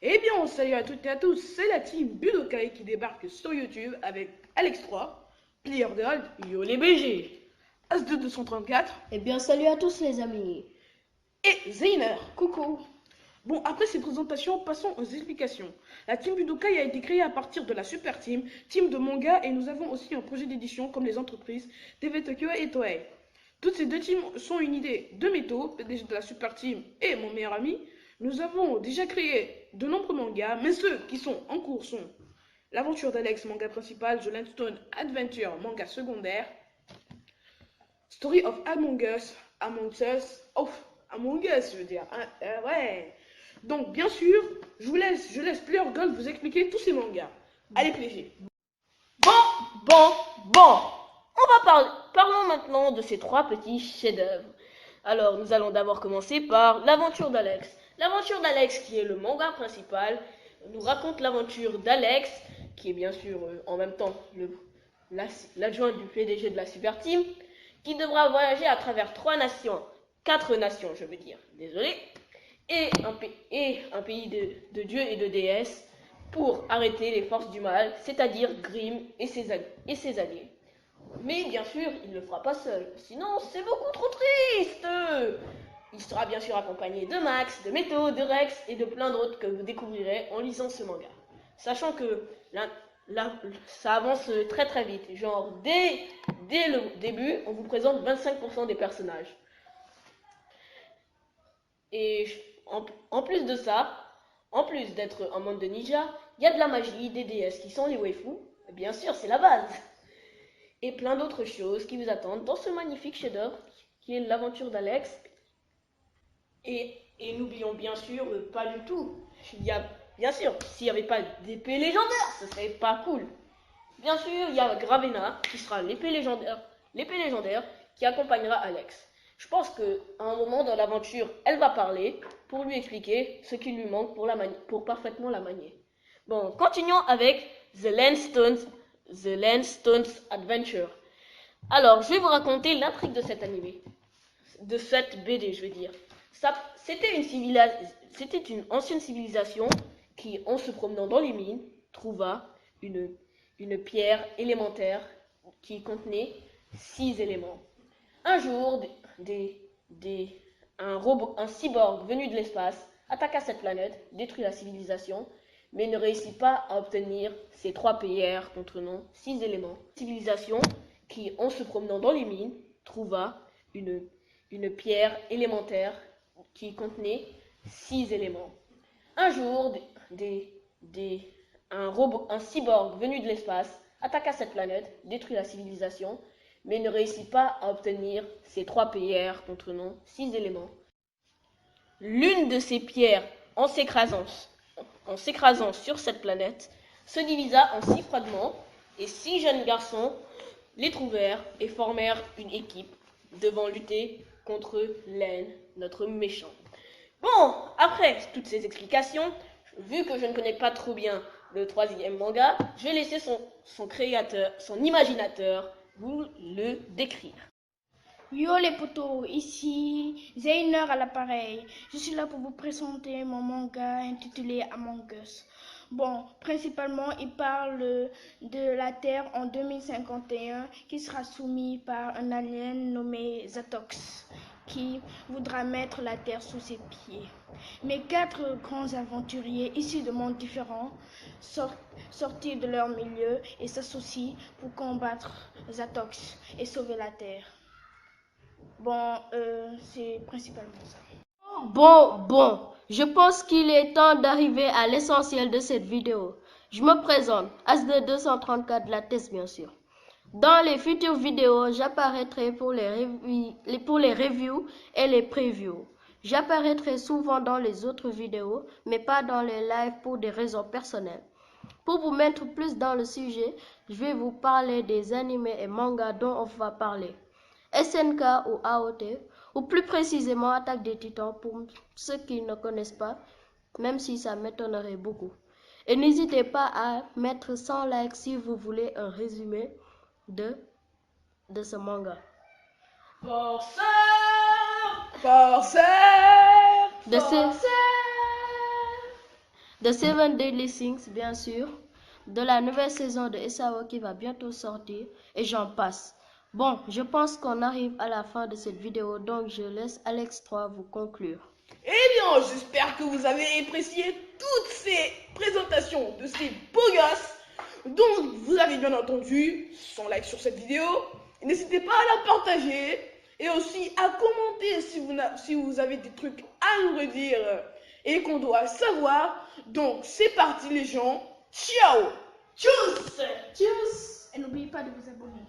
Eh bien, salut à toutes et à tous, c'est la team Budokai qui débarque sur YouTube avec Alex 3, Player Gold, Yo les BG, As2 234 Eh bien, salut à tous les amis. et Zeiner. Coucou. Bon, après ces présentations, passons aux explications. La team Budokai a été créée à partir de la Super Team, team de manga, et nous avons aussi un projet d'édition comme les entreprises TV Tokyo et Toei. Toutes ces deux teams sont une idée de Meto, PDG de la Super Team et mon meilleur ami. Nous avons déjà créé de nombreux mangas, mais ceux qui sont en cours sont L'aventure d'Alex, manga principal, The Landstone Adventure, manga secondaire, Story of Among Us, Among Us, je veux dire. Ouais. Donc, bien sûr, je laisse Player Gold vous expliquer tous ces mangas. Allez, plaisir. Bon. Parlons maintenant de ces trois petits chefs-d'œuvre. Alors, nous allons d'abord commencer par l'aventure d'Alex. L'aventure d'Alex, qui est le manga principal, nous raconte l'aventure d'Alex, qui est bien sûr en même temps l'adjoint du PDG de la Super Team, qui devra voyager à travers quatre nations, je veux dire, désolé, et un pays de dieux et de déesses pour arrêter les forces du mal, c'est-à-dire Grimm et ses alliés. Mais bien sûr, il ne le fera pas seul, sinon c'est beaucoup trop triste. Il sera bien sûr accompagné de Max, de Meto, de Rex et de plein d'autres que vous découvrirez en lisant ce manga. Sachant que ça avance très très vite, genre dès le début, on vous présente 25% des personnages. Et en plus de ça, en plus d'être un monde de ninja, il y a de la magie, des déesses qui sont les waifus, bien sûr c'est la base, et plein d'autres choses qui vous attendent dans ce magnifique chef-d'œuvre qui est l'aventure d'Alex. Et n'oublions bien sûr pas du tout, il y a bien sûr, s'il n'y avait pas d'épée légendaire, ce serait pas cool. Bien sûr, il y a Gravena qui sera l'épée légendaire qui accompagnera Alex. Je pense qu'à un moment dans l'aventure, elle va parler pour lui expliquer ce qui lui manque pour parfaitement la manier. Bon, continuons avec The Landstones Adventure. Alors, je vais vous raconter l'intrigue de cet animé, de cette BD, je veux dire. C'était une ancienne civilisation qui, en se promenant dans les mines, trouva une pierre élémentaire qui contenait 6 éléments. Un jour, un cyborg venu de l'espace attaqua cette planète, détruit la civilisation, mais ne réussit pas à obtenir ces 3 pierres contenant 6 éléments. Civilisation qui, en se promenant dans les mines, trouva une pierre élémentaire qui contenait 6 éléments. Un jour, un cyborg venu de l'espace attaqua cette planète, détruit la civilisation, mais ne réussit pas à obtenir ces 3 pierres contenant 6 éléments. L'une de ces pierres, en s'écrasant sur cette planète, se divisa en 6 fragments, et 6 jeunes garçons les trouvèrent et formèrent une équipe devant lutter contre Len, notre méchant. Bon, après toutes ces explications, vu que je ne connais pas trop bien le 3e manga, je vais laisser son créateur, son imaginateur, vous le décrire. Yo les potos, ici Zeiner à l'appareil. Je suis là pour vous présenter mon manga intitulé Among Us. Bon, principalement, il parle de la Terre en 2051 qui sera soumise par un alien nommé Zatox qui voudra mettre la Terre sous ses pieds. Mais 4 grands aventuriers issus de mondes différents sortir de leur milieu et s'associent pour combattre Zatox et sauver la Terre. Bon, c'est principalement ça. Bon, je pense qu'il est temps d'arriver à l'essentiel de cette vidéo. Je me présente, As2 234 de la thèse bien sûr. Dans les futures vidéos, j'apparaîtrai pour les reviews et les previews. J'apparaîtrai souvent dans les autres vidéos, mais pas dans les lives pour des raisons personnelles. Pour vous mettre plus dans le sujet, je vais vous parler des animés et mangas dont on va parler. SNK ou AOT, ou plus précisément Attaque des Titans pour ceux qui ne connaissent pas, même si ça m'étonnerait beaucoup. Et n'hésitez pas à mettre 100 likes si vous voulez un résumé de ce manga. Forceur De de Seven Deadly Sins, bien sûr, de la nouvelle saison de SAO qui va bientôt sortir, et j'en passe. Bon, je pense qu'on arrive à la fin de cette vidéo, donc je laisse Alex 3 vous conclure. Eh bien, j'espère que vous avez apprécié toutes ces présentations de ces beaux gosses. Donc, vous avez bien entendu, sans like sur cette vidéo, n'hésitez pas à la partager et aussi à commenter si vous avez des trucs à nous redire et qu'on doit savoir. Donc, c'est parti les gens. Ciao. Tchuss. Tchuss. Et n'oubliez pas de vous abonner.